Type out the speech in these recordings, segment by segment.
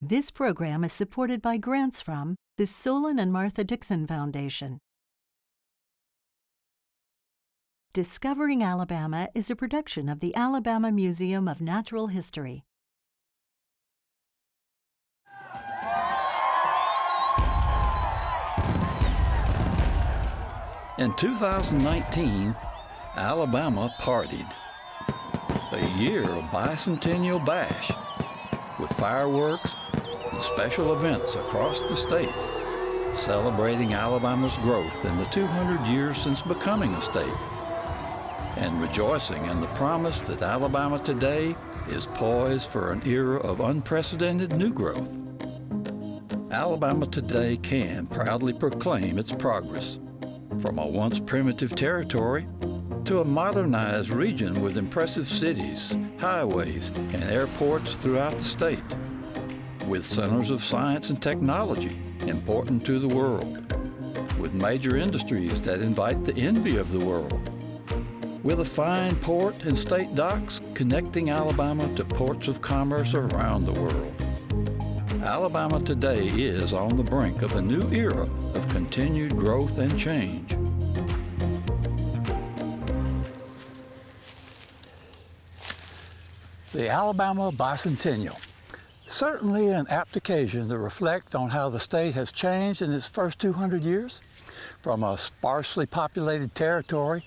This program is supported by grants from the Solon and Martha Dixon Foundation. Discovering Alabama is a production of the Alabama Museum of Natural History. In 2019, Alabama partied. A year of Bicentennial Bash, with fireworks and special events across the state, celebrating Alabama's growth in the 200 years since becoming a state, and rejoicing in the promise that Alabama today is poised for an era of unprecedented new growth. Alabama today can proudly proclaim its progress, from a once primitive territory to a modernized region with impressive cities, highways, and airports throughout the state, with centers of science and technology important to the world, with major industries that invite the envy of the world, with a fine port and state docks connecting Alabama to ports of commerce around the world. Alabama today is on the brink of a new era of continued growth and change. The Alabama Bicentennial. Certainly an apt occasion to reflect on how the state has changed in its first 200 years, from a sparsely populated territory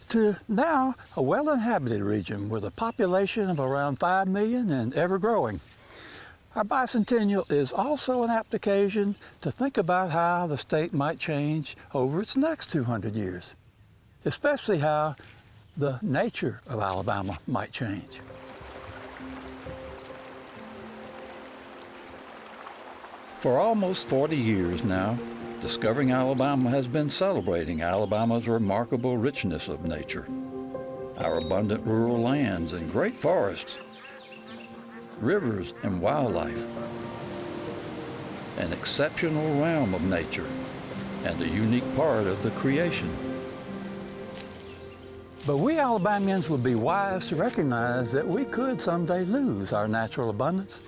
to now a well-inhabited region with a population of around 5 million and ever growing. Our bicentennial is also an apt occasion to think about how the state might change over its next 200 years, especially how the nature of Alabama might change. For almost 40 years now, Discovering Alabama has been celebrating Alabama's remarkable richness of nature, our abundant rural lands and great forests, rivers and wildlife, an exceptional realm of nature, and a unique part of the creation. But we Alabamians would be wise to recognize that we could someday lose our natural abundance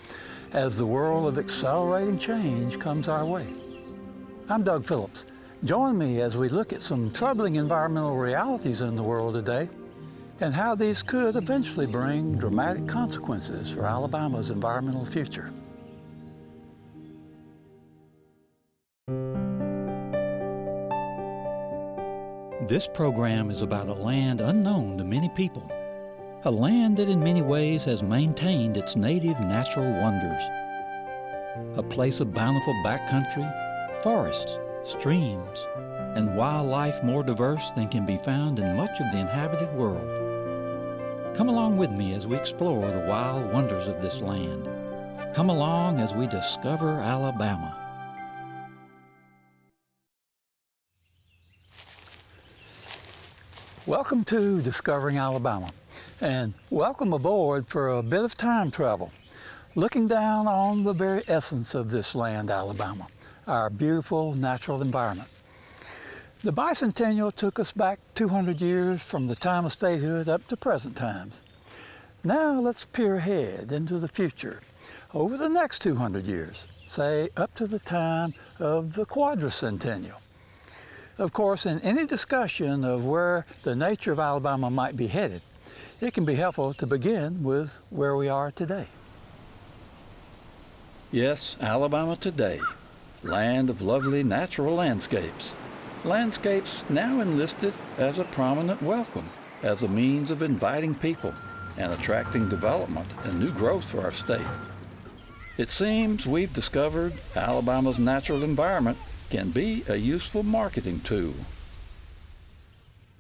as the world of accelerating change comes our way. I'm Doug Phillips. Join me as we look at some troubling environmental realities in the world today and how these could eventually bring dramatic consequences for Alabama's environmental future. This program is about a land unknown to many people, a land that in many ways has maintained its native natural wonders, a place of bountiful backcountry, forests, streams, and wildlife more diverse than can be found in much of the inhabited world. Come along with me as we explore the wild wonders of this land. Come along as we discover Alabama. Welcome to Discovering Alabama, and welcome aboard for a bit of time travel, looking down on the very essence of this land, Alabama, our beautiful natural environment. The bicentennial took us back 200 years from the time of statehood up to present times. Now let's peer ahead into the future over the next 200 years, say up to the time of the Quadricentennial. Of course, in any discussion of where the nature of Alabama might be headed, it can be helpful to begin with where we are today. Yes, Alabama today, land of lovely natural landscapes. Landscapes now enlisted as a prominent welcome, as a means of inviting people and attracting development and new growth for our state. It seems we've discovered Alabama's natural environment can be a useful marketing tool.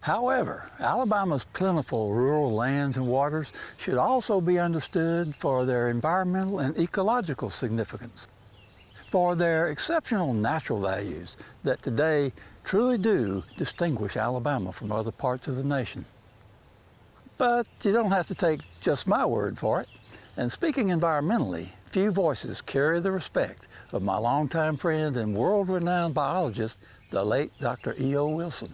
However, Alabama's plentiful rural lands and waters should also be understood for their environmental and ecological significance, for their exceptional natural values that today truly do distinguish Alabama from other parts of the nation. But you don't have to take just my word for it. And speaking environmentally, few voices carry the respect of my longtime friend and world-renowned biologist, the late Dr. E.O. Wilson.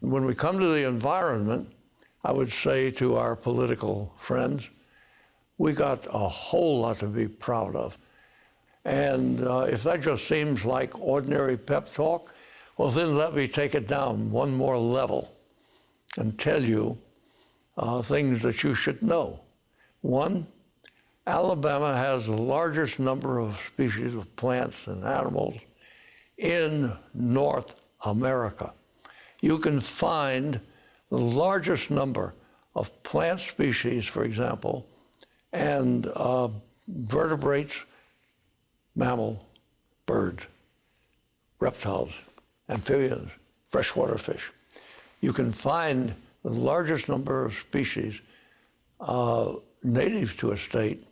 When we come to the environment, I would say to our political friends, we got a whole lot to be proud of. And if that just seems like ordinary pep talk, well, then let me take it down one more level and tell you things that you should know. One, Alabama has the largest number of species of plants and animals in North America. You can find the largest number of plant species, for example, and vertebrates, mammal, birds, reptiles, amphibians, freshwater fish. You can find the largest number of species native to a state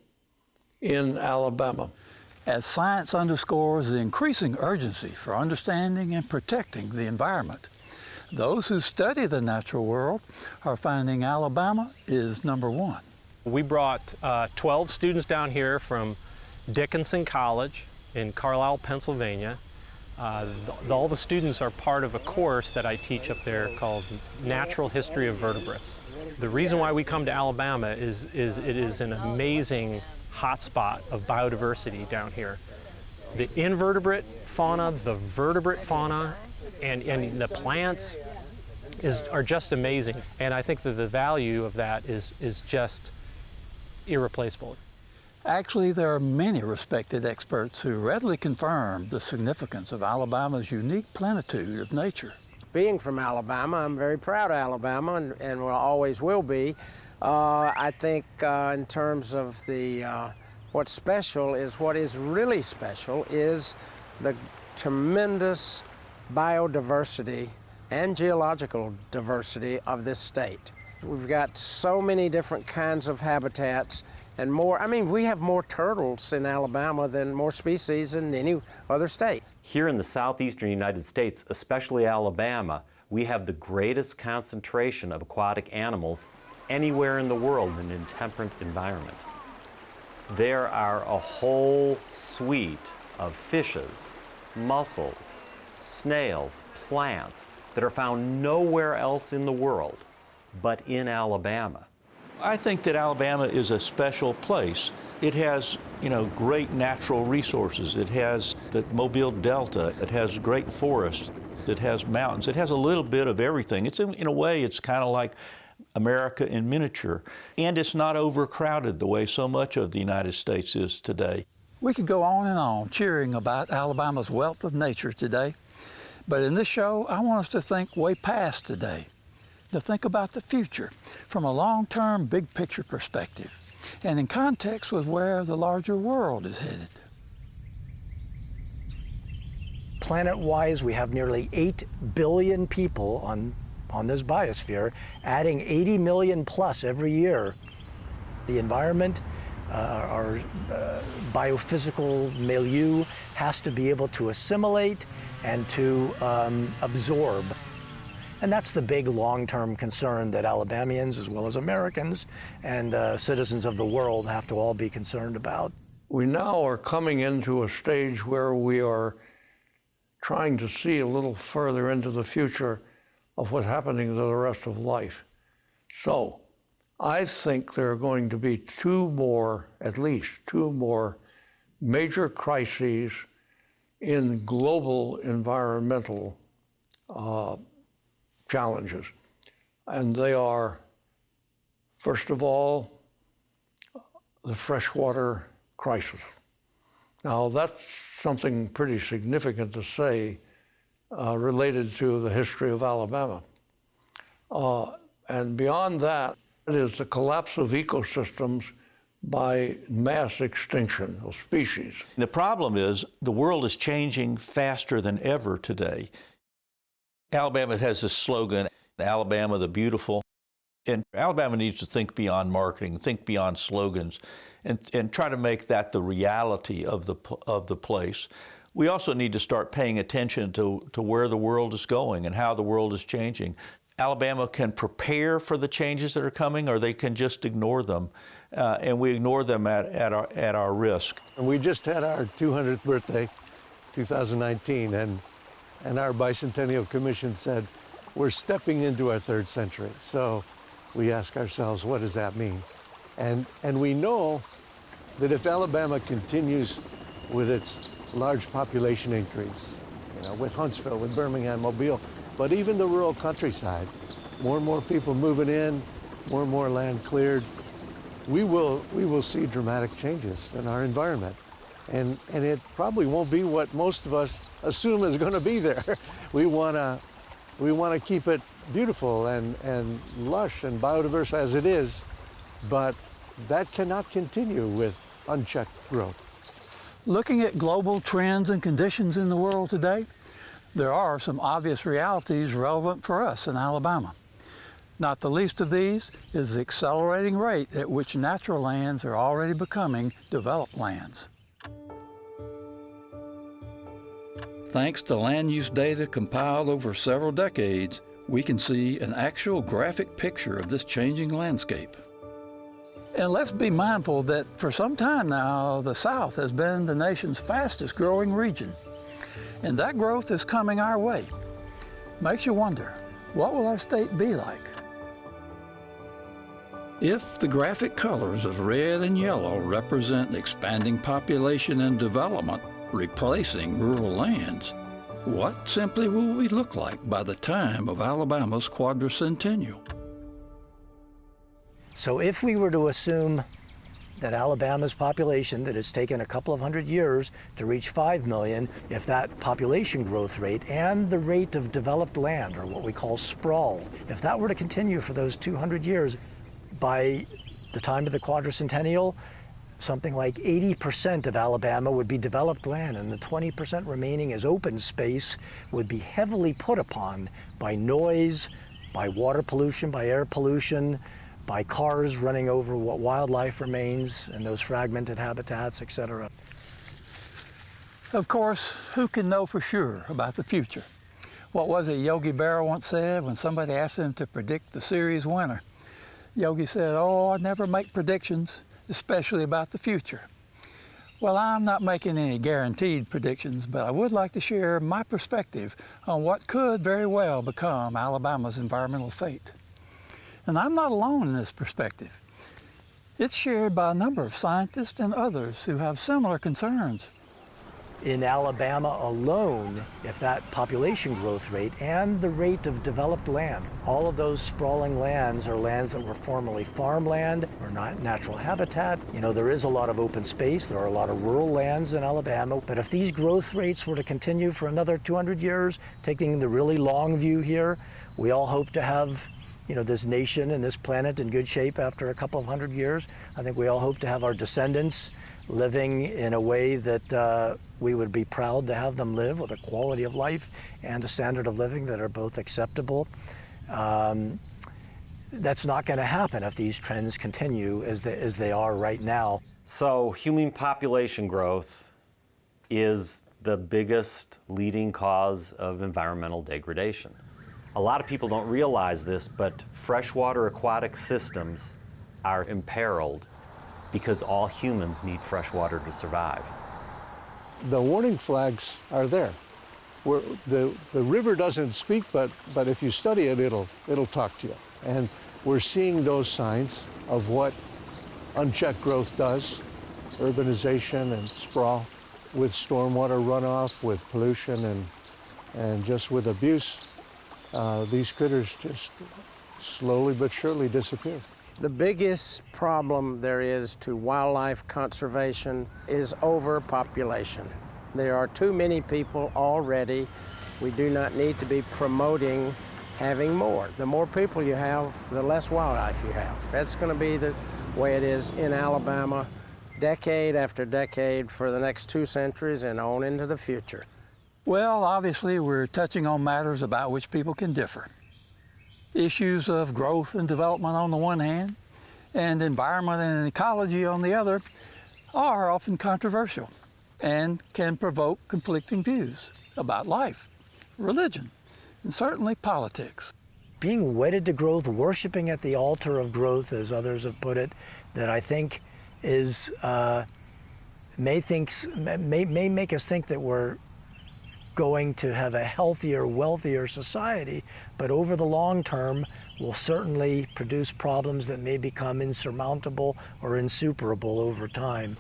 in Alabama. As science underscores the increasing urgency for understanding and protecting the environment, those who study the natural world are finding Alabama is number one. We brought 12 students down here from Dickinson College in Carlisle, Pennsylvania. All the students are part of a course that I teach up there called Natural History of Vertebrates. The reason why we come to Alabama is it is an amazing hotspot of biodiversity down here. The invertebrate fauna, the vertebrate fauna, and the plants are just amazing. And I think that the value of that is just irreplaceable. Actually, there are many respected experts who readily confirm the significance of Alabama's unique plenitude of nature. Being from Alabama, I'm very proud of Alabama and will always will be. I think in terms of what's special is what is really special is the tremendous biodiversity and geological diversity of this state. We've got so many different kinds of habitats and more. I mean, we have more turtles in Alabama than more species in any other state. Here in the southeastern United States, especially Alabama, we have the greatest concentration of aquatic animals anywhere in the world in an temperate environment. There are a whole suite of fishes, mussels, snails, plants that are found nowhere else in the world but in Alabama. I think that Alabama is a special place. It has, great natural resources. It has the Mobile Delta. It has great forests. It has mountains. It has a little bit of everything. It's in a way, it's kind of like America in miniature. And it's not overcrowded the way so much of the United States is today. We could go on and on cheering about Alabama's wealth of nature today. But in this show, I want us to think way past today, to think about the future from a long-term, big-picture perspective, and in context with where the larger world is headed. Planet-wise, we have nearly 8 billion people on this biosphere, adding 80 million plus every year. The environment, our biophysical milieu has to be able to assimilate and to absorb. And that's the big long-term concern that Alabamians, as well as Americans and citizens of the world, have to all be concerned about. We now are coming into a stage where we are trying to see a little further into the future of what's happening to the rest of life. So I think there are going to be at least two more major crises in global environmental challenges. And they are, first of all, the freshwater crisis. Now, that's something pretty significant to say related to the history of Alabama. And beyond that, it is the collapse of ecosystems by mass extinction of species. The problem is the world is changing faster than ever today. Alabama has this slogan, Alabama the Beautiful. And Alabama needs to think beyond marketing, think beyond slogans, and try to make that the reality of the place. We also need to start paying attention to where the world is going and how the world is changing. Alabama can prepare for the changes that are coming, or they can just ignore them, and we ignore them at our risk. And we just had our 200th birthday, 2019, and our Bicentennial Commission said, we're stepping into our 3rd century. So we ask ourselves, what does that mean? And we know that if Alabama continues with its large population increase, with Huntsville, with Birmingham, Mobile, but even the rural countryside, more and more people moving in, more and more land cleared, we will see dramatic changes in our environment. And it probably won't be what most of us assume is going to be there. We want to keep it beautiful and lush and biodiverse as it is, but that cannot continue with unchecked growth. Looking at global trends and conditions in the world today, there are some obvious realities relevant for us in Alabama. Not the least of these is the accelerating rate at which natural lands are already becoming developed lands. Thanks to land use data compiled over several decades, we can see an actual graphic picture of this changing landscape. And let's be mindful that for some time now, the South has been the nation's fastest growing region. And that growth is coming our way. Makes you wonder, what will our state be like? If the graphic colors of red and yellow represent expanding population and development, replacing rural lands, what simply will we look like by the time of Alabama's Quadricentennial? So if we were to assume that Alabama's population, that has taken a couple of hundred years to reach 5 million, if that population growth rate and the rate of developed land, or what we call sprawl, if that were to continue for those 200 years, by the time of the Quadricentennial, something like 80% of Alabama would be developed land, and the 20% remaining as open space would be heavily put upon by noise, by water pollution, by air pollution, by cars running over what wildlife remains and those fragmented habitats, etc. Of course, who can know for sure about the future? What was it Yogi Berra once said when somebody asked him to predict the series winner? Yogi said, "Oh, I never make predictions, especially about the future." Well, I'm not making any guaranteed predictions, but I would like to share my perspective on what could very well become Alabama's environmental fate. And I'm not alone in this perspective. It's shared by a number of scientists and others who have similar concerns. In Alabama alone, if that population growth rate and the rate of developed land, all of those sprawling lands are lands that were formerly farmland or not natural habitat. There is a lot of open space, there are a lot of rural lands in Alabama, but if these growth rates were to continue for another 200 years, taking the really long view here, we all hope to have this nation and this planet in good shape after a couple of hundred years. I think we all hope to have our descendants living in a way that we would be proud to have them live, with a quality of life and a standard of living that are both acceptable. That's not going to happen if these trends continue as they are right now. So human population growth is the biggest leading cause of environmental degradation. A lot of people don't realize this, but freshwater aquatic systems are imperiled because all humans need fresh water to survive. The warning flags are there. The river doesn't speak, but if you study it, it'll talk to you. And we're seeing those signs of what unchecked growth does, urbanization and sprawl, with stormwater runoff, with pollution, and just with abuse. These critters just slowly but surely disappear. The biggest problem there is to wildlife conservation is overpopulation. There are too many people already. We do not need to be promoting having more. The more people you have, the less wildlife you have. That's going to be the way it is in Alabama, decade after decade for the next 2 centuries and on into the future. Well, obviously we're touching on matters about which people can differ. Issues of growth and development on the one hand, and environment and ecology on the other, are often controversial and can provoke conflicting views about life, religion, and certainly politics. Being wedded to growth, worshiping at the altar of growth, as others have put it, that I think is may make us think that we're going to have a healthier, wealthier society, but over the long term will certainly produce problems that may become insurmountable or insuperable over time.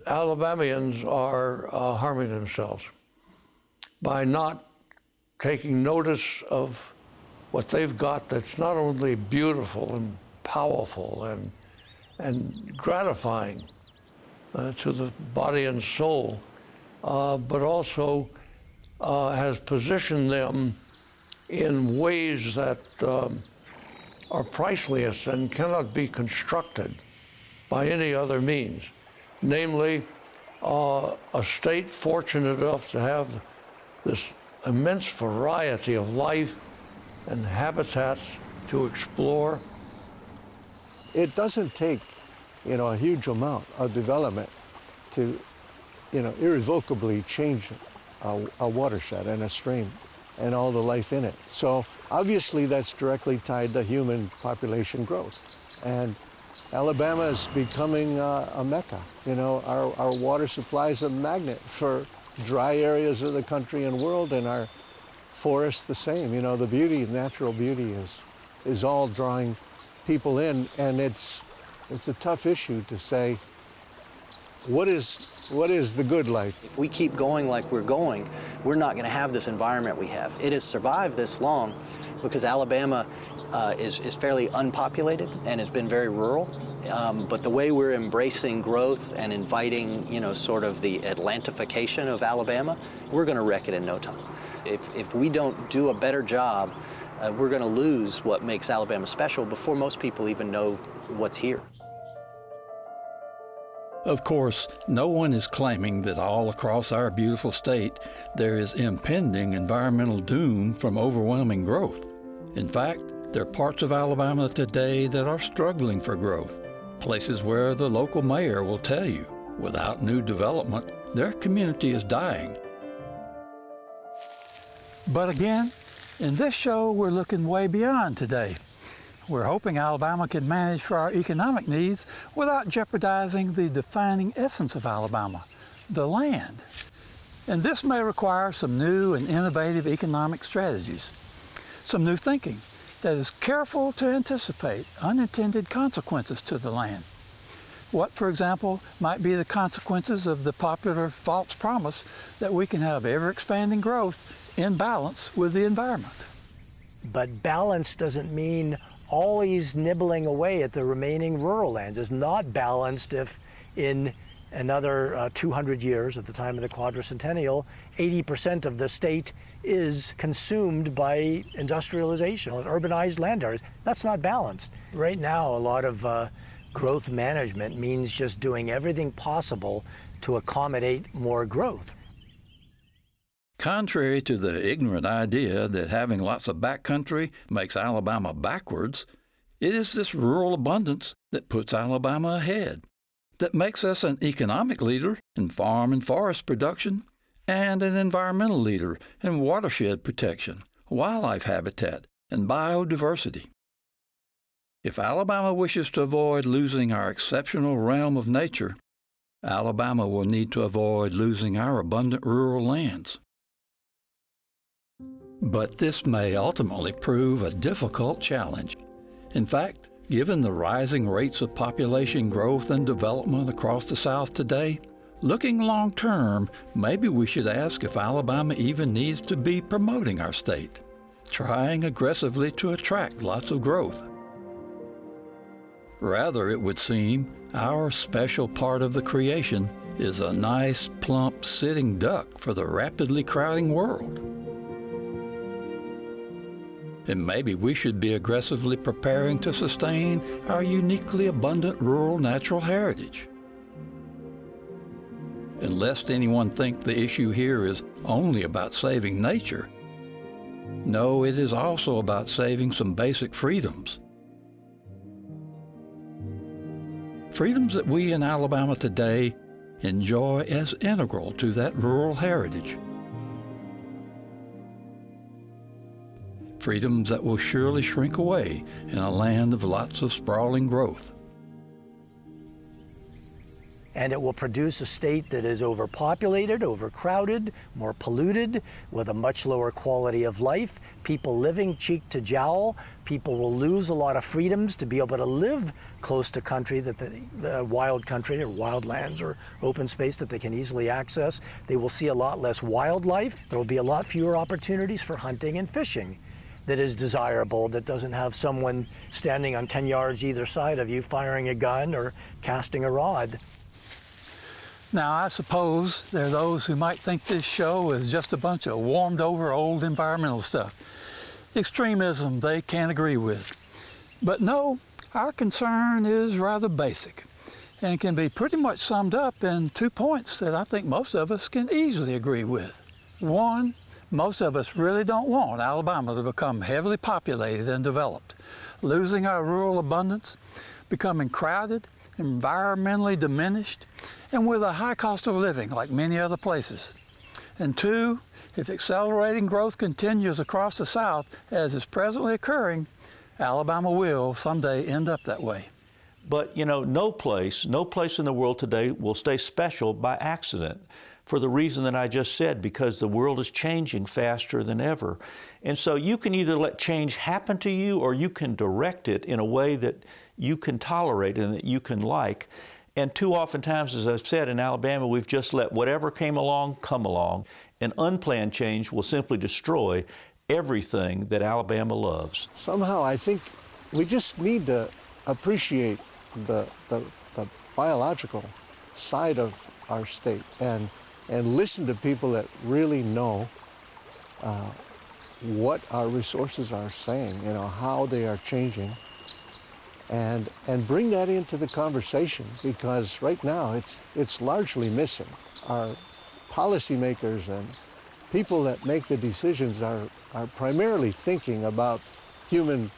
Alabamians are harming themselves by not taking notice of what they've got that's not only beautiful and powerful and gratifying to the body and soul, but also has positioned them in ways that are priceless and cannot be constructed by any other means. Namely, a state fortunate enough to have this immense variety of life and habitats to explore. It doesn't take, a huge amount of development to, irrevocably change a watershed and a stream and all the life in it. So obviously that's directly tied to human population growth. And Alabama is becoming a mecca. Our water supply is a magnet for dry areas of the country and world, and our forests the same. The beauty, natural beauty is all drawing people in, and it's a tough issue to say, what is the good life? If we keep going like we're going, we're not going to have this environment we have. It has survived this long because Alabama is fairly unpopulated and has been very rural. But the way we're embracing growth and inviting, sort of the Atlantification of Alabama, we're going to wreck it in no time. If we don't do a better job, we're going to lose what makes Alabama special before most people even know what's here. Of course, no one is claiming that all across our beautiful state there is impending environmental doom from overwhelming growth. In fact, there are parts of Alabama today that are struggling for growth, places where the local mayor will tell you, without new development, their community is dying. But again, in this show, we're looking way beyond today. We're hoping Alabama can manage for our economic needs without jeopardizing the defining essence of Alabama, the land. And this may require some new and innovative economic strategies, some new thinking that is careful to anticipate unintended consequences to the land. What, for example, might be the consequences of the popular false promise that we can have ever-expanding growth in balance with the environment? But balance doesn't mean always nibbling away at the remaining rural land. It's not balanced if in another 200 years, at the time of the Quadricentennial, 80% of the state is consumed by industrialization and urbanized land areas. That's not balanced. Right now, a lot of growth management means just doing everything possible to accommodate more growth. Contrary to the ignorant idea that having lots of backcountry makes Alabama backwards, it is this rural abundance that puts Alabama ahead, that makes us an economic leader in farm and forest production, and an environmental leader in watershed protection, wildlife habitat, and biodiversity. If Alabama wishes to avoid losing our exceptional realm of nature, Alabama will need to avoid losing our abundant rural lands. But this may ultimately prove a difficult challenge. In fact, given the rising rates of population growth and development across the South today, looking long-term, maybe we should ask if Alabama even needs to be promoting our state, trying aggressively to attract lots of growth. Rather, it would seem, our special part of the creation is a nice, plump, sitting duck for the rapidly crowding world. And maybe we should be aggressively preparing to sustain our uniquely abundant rural natural heritage. And lest anyone think the issue here is only about saving nature, no, it is also about saving some basic freedoms. Freedoms that we in Alabama today enjoy as integral to that rural heritage. Freedoms that will surely shrink away in a land of lots of sprawling growth. And it will produce a state that is overpopulated, overcrowded, more polluted, with a much lower quality of life, people living cheek to jowl. People will lose a lot of freedoms to be able to live close to country, that the wild country or wild lands or open space that they can easily access. They will see a lot less wildlife. There will be a lot fewer opportunities for hunting and fishing that is desirable, that doesn't have someone standing on 10 yards either side of you firing a gun or casting a rod. Now, I suppose there are those who might think this show is just a bunch of warmed over old environmental stuff. Extremism they can't agree with. But no, our concern is rather basic and can be pretty much summed up in 2 points that I think most of us can easily agree with. One, most of us really don't want Alabama to become heavily populated and developed, losing our rural abundance, becoming crowded, environmentally diminished, and with a high cost of living like many other places. And two, if accelerating growth continues across the South as is presently occurring, Alabama will someday end up that way. But you know, no place in the world today will stay special by accident, for the reason that I just said, because the world is changing faster than ever. And so you can either let change happen to you, or you can direct it in a way that you can tolerate and that you can like. And too often times, as I've said, in Alabama, we've just let whatever came along come along, and unplanned change will simply destroy everything that Alabama loves. Somehow I think we just need to appreciate the biological side of our state and listen to people that really know what our resources are saying, you know, how they are changing, and bring that into the conversation, because right now it's largely missing. Our policymakers and people that make the decisions are primarily thinking about human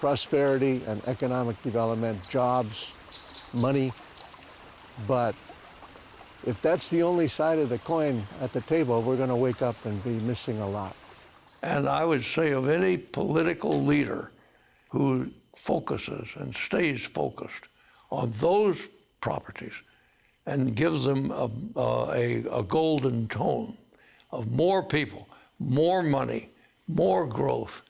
prosperity and economic development, jobs, money, but if that's the only side of the coin at the table, we're going to wake up and be missing a lot. And I would say of any political leader who focuses and stays focused on those properties and gives them a golden tone of more people, more money, more growth,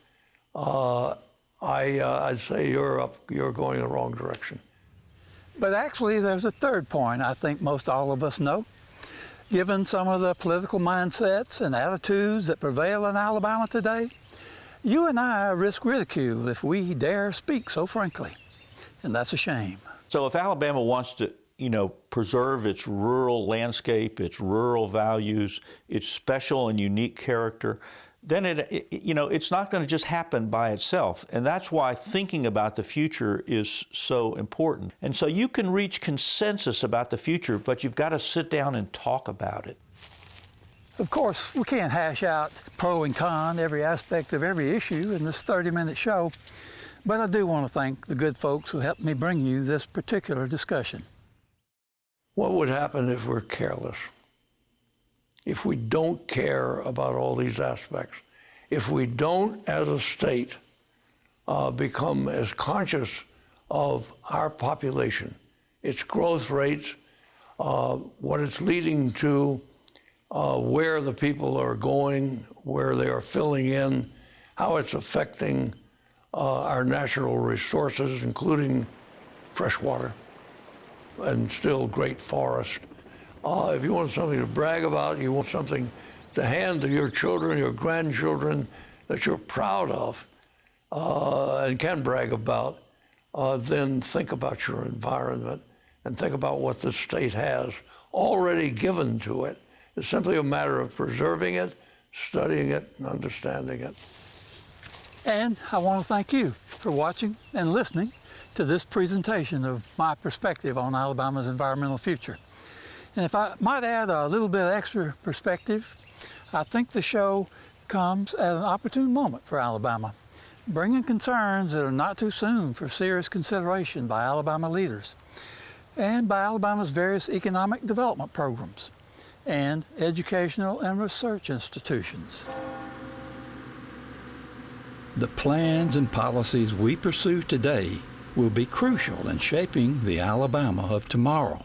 I'd say you're going the wrong direction. But actually, there's a third point I think most all of us know. Given some of the political mindsets and attitudes that prevail in Alabama today, you and I risk ridicule if we dare speak so frankly, and that's a shame. So if Alabama wants to, you know, preserve its rural landscape, its rural values, its special and unique character, then it's not going to just happen by itself. And that's why thinking about the future is so important. And so you can reach consensus about the future, but you've got to sit down and talk about it. Of course, we can't hash out pro and con, every aspect of every issue in this 30-minute show, but I do want to thank the good folks who helped me bring you this particular discussion. What would happen if we're careless? If we don't care about all these aspects, if we don't, as a state, become as conscious of our population, its growth rates, what it's leading to, where the people are going, where they are filling in, how it's affecting our natural resources, including fresh water and still great forest. If you want something to brag about, you want something to hand to your children, your grandchildren, that you're proud of and can brag about, then think about your environment and think about what the state has already given to it. It's simply a matter of preserving it, studying it, and understanding it. And I want to thank you for watching and listening to this presentation of my perspective on Alabama's environmental future. And if I might add a little bit of extra perspective, I think the show comes at an opportune moment for Alabama, bringing concerns that are not too soon for serious consideration by Alabama leaders and by Alabama's various economic development programs and educational and research institutions. The plans and policies we pursue today will be crucial in shaping the Alabama of tomorrow.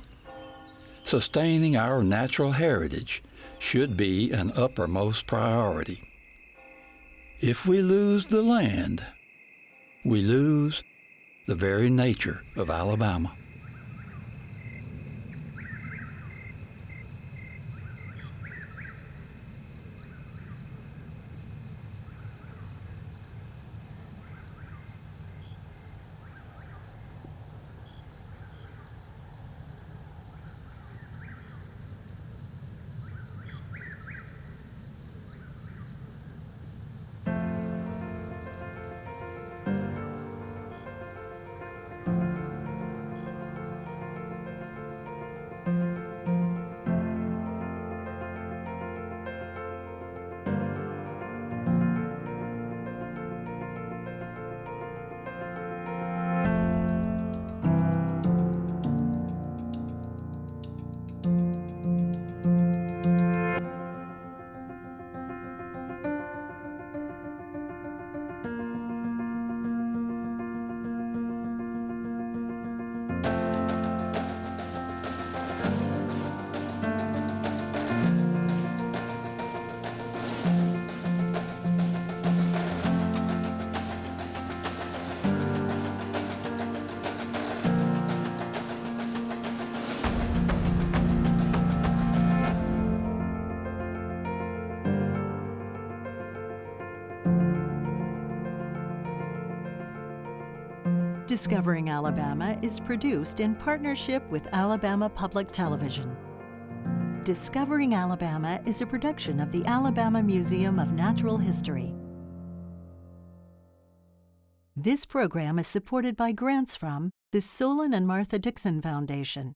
Sustaining our natural heritage should be an uppermost priority. If we lose the land, we lose the very nature of Alabama. Discovering Alabama is produced in partnership with Alabama Public Television. Discovering Alabama is a production of the Alabama Museum of Natural History. This program is supported by grants from the Solon and Martha Dixon Foundation,